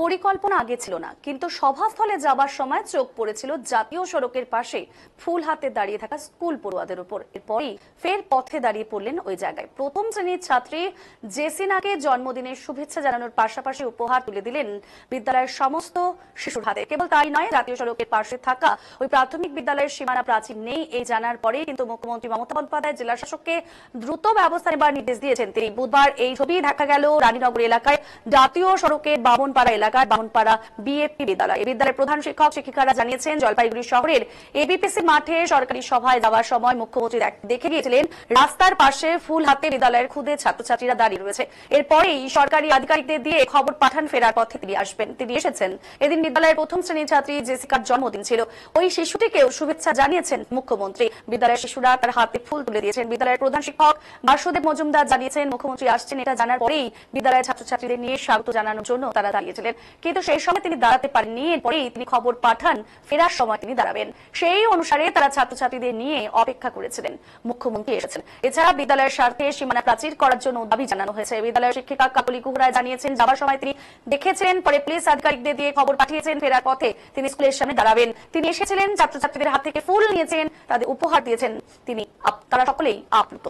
পরিকল্পনা আগে ছিল না, কিন্তু সভাস্থলে যাবার সময় চোখ পড়েছিল জাতীয় সড়কের পাশে ফুল হাতে দাঁড়িয়ে থাকা স্কুল পড়ুয়াদের উপর। এরপরই ফের পথে দাঁড়িয়ে পড়লেন ওই জায়গায়। প্রথম শ্রেণীর ছাত্রী জেসিনাকে জন্মদিনের শুভেচ্ছা জানানোর পাশাপাশি উপহার তুলে দিলেন বিদ্যালয়ের সমস্ত শিশুর হাতে। কেবল তাই নয়, জাতীয় সড়কের পাশে থাকা ওই প্রাথমিক বিদ্যালয়ের সীমানা প্রাচীর নেই এই জানার পরে কিন্তু মুখ্যমন্ত্রী মমতা বন্দ্যোপাধ্যায় জেলা শাসককে দ্রুত ব্যবস্থা নেবার নির্দেশ দিয়েছেন তিনি। বুধবার এই ছবি দেখা গেল রানীনগর এলাকায় জাতীয় সড়কের বামনপাড়া এলাকার বামনপাড়া বিএপি বিদ্যালয়। এই বিদ্যালয়ের প্রধান শিক্ষক শিক্ষিকারা জানিয়েছেন, জলপাইগুড়ি শহরের এবিপিসি মাঠে সরকারি সভায় যাওয়ার সময় মুখ্যমন্ত্রী দেখে গিয়েছিলেন রাস্তার পাশে ফুল হাতে বিদ্যালয়ের খুদে ছাত্রছাত্রীরা দাঁড়িয়ে রয়েছে। এরপরেই সরকারি আধিকারিকদের দিয়ে খবর পাঠান ফেরার পথে তিনি আসবেন। তিনি এসেছেন। এদিন বিদ্যালয়ের প্রথম শ্রেণীর ছাত্রী জেসিকার জন্মদিন ছিল। ওই শিশুটিকেও শুভেচ্ছা জানিয়েছেন মুখ্যমন্ত্রী। বিদ্যালয়ের শিশুরা তার হাতে ফুল তুলে দিয়েছেন। বিদ্যালয়ের প্রধান শিক্ষক বাসুদেব মজুমদার জানিয়েছেন, মুখ্যমন্ত্রী আসছেন এটা জানার পরেই বিদ্যালয়ের ছাত্রছাত্রীদের নিয়ে স্বাগত জানানোর জন্য তারা দাঁড়িয়েছিলেন, কিন্তু সেই সময় তিনি দাঁড়াতে পারেননি। এরপরেই তিনি খবর পাঠান ফেরার সময় তিনি দাঁড়াবেন। সেই অনুসারে তারা ছাত্রছাত্রীদের নিয়ে অপেক্ষা করেছিলেন। মুখ্যমন্ত্রী এসেছেন। এছাড়া বিদ্যালয়ের স্বার্থে সীমানা প্রাচীর করার জন্য দাবি জানানো হয়েছে। বিদ্যালয়ের শিক্ষিকা কাকলি কুহরা জানিয়েছেন, যাবার সময় তিনি দেখেছেন, পরে পুলিশ আধিকারিকদের দিয়ে খবর পাঠিয়েছেন ফেরার পথে তিনি স্কুলের সামনে দাঁড়াবেন। তিনি এসেছিলেন, ছাত্রছাত্রীদের হাত থেকে ফুল নিয়েছেন, তাদের উপহার দিয়েছেন তিনি। তারা সকলেই আপ্লুত।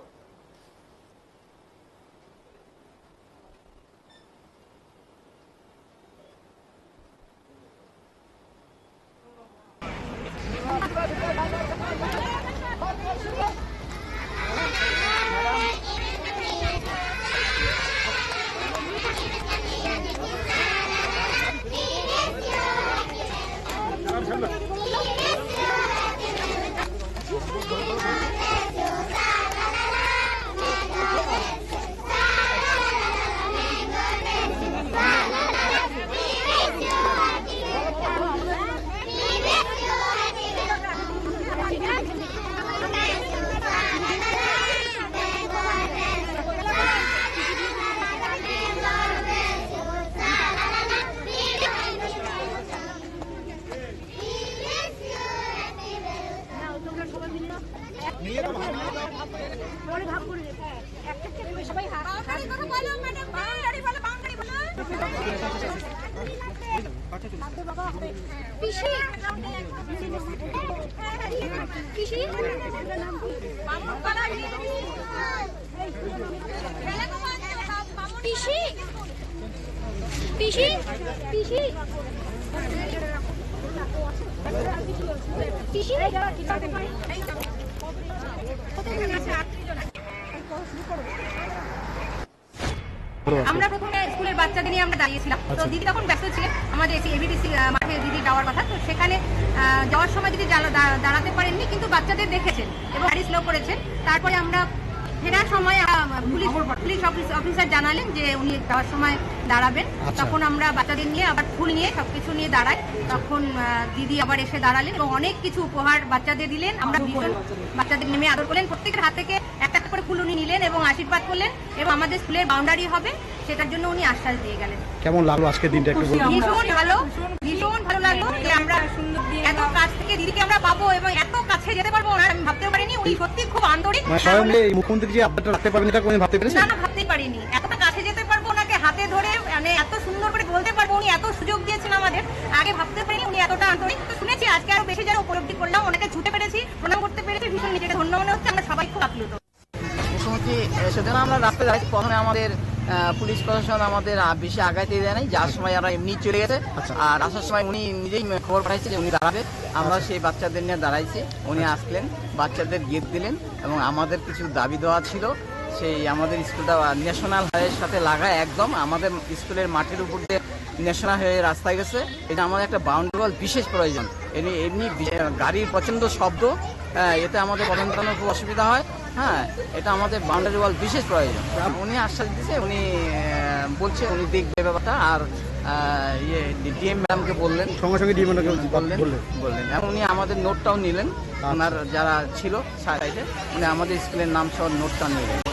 আমরা প্রথমে স্কুলের বাচ্চাদের নিয়ে আমরা দাঁড়িয়েছিলাম। তো দিদি তখন ব্যস্ত ছিলেন, আমাদের এবিডিসি মাঠে দিদি যাওয়ার কথা। তো সেখানে যাওয়ার সময় দিদি দাঁড়াতে পারেননি, কিন্তু বাচ্চাদের দেখেছেন এবং গাড়ি স্লো করেছেন। তারপরে আমরা ফেরার সময় পুলিশ অফিসার জানালেন যে উনি যাওয়ার সময় দাঁড়াবেন। তখন আমরা বাচ্চাদের নিয়ে আবার ফুল নিয়ে সবকিছু নিয়ে দাঁড়াই। তখন দিদি আবার এসে দাঁড়ালেন এবং অনেক কিছু উপহার বাচ্চাদের দিলেন। আমরা বাচ্চাদের নেমে আদর করলেন, প্রত্যেকের হাত থেকে একটা করে ফুল উনি নিলেন এবং আশীর্বাদ করলেন এবং আমাদের স্কুলের বাউন্ডারি হবে সেটার জন্য উনি আশ্বাস দিয়ে গেলেন। কেমন লাগলো আজকের দিনটা একটু বলুন। ভীষণ ভালো লাগলো যে আমরা এত কাছ থেকে দিদিকে আমরা পাবো এবং এত কাছে যেতে পারবো আমি ভাবতেও পারিনি। উনি সত্যি খুব আন্তরিক। মুখ্যমন্ত্রী যে আপডেটটা রাখতে পারবেন এটা কোনোদিন ভাবতে পেরেছেন? না, ভাবতেই পারিনি। এতটা কাছে যেতে পারবো, ওনাকে হাতে ধরে মানে এত সুন্দর করে বলতে পারবো, উনি এত সুযোগ দিয়েছেন আমাদের, আগে ভাবতে পারিনি উনি এতটা আন্তরিক। তো শুনেছি আজকে আরো বেশি যারা উপলব্ধি করলাম, ওনাকে ছুটে পেরেছি, প্রণাম করতে পেরেছি, ভীষণ নিজেকে ধন্য মনে হচ্ছে। আমরা সবাই খুব আপ্লুত। মুখ্যমন্ত্রী সেজন্য আমরা রাস্তায় যাচ্ছি। প্রথমে আমাদের পুলিশ প্রশাসন আমাদের বেশি আগাইতে দেয় নাই, যার সময় আমরা এমনি চলে গেছে। আর আসার সময় উনি নিজেই খবর পাঠাইছে যে উনি দাঁড়াবে। আমরা সেই বাচ্চাদের নিয়ে দাঁড়াইছি। উনি আসলেন, বাচ্চাদের গিফট দিলেন এবং আমাদের কিছু দাবি দেওয়া ছিল। সেই আমাদের স্কুলটা ন্যাশনাল হাইওয়ের সাথে লাগায়, একদম আমাদের স্কুলের মাটির উপর দিয়ে ন্যাশনাল হাইওয়ে রাস্তায় গেছে। এটা আমাদের একটা বাউন্ডারি ওয়াল বিশেষ প্রয়োজন। এমনি গাড়ির প্রচণ্ড শব্দ, এতে আমাদের পঠন পাঠনের খুব অসুবিধা হয়। হ্যাঁ, এটা আমাদের বাউন্ডারি ওয়াল বিশেষ প্রয়োজন। উনি আশ্বাস দিচ্ছে, উনি বলছে উনি দেখবে ব্যাপারটা। আর ডিএম ম্যাডামকে বললেন, সঙ্গে সঙ্গে ডিএম বললেন এবং উনি আমাদের নোটটাও নিলেন। ওনার যারা ছিল সাইডে, উনি আমাদের স্কুলের নাম সহ নোটটা নিলেন।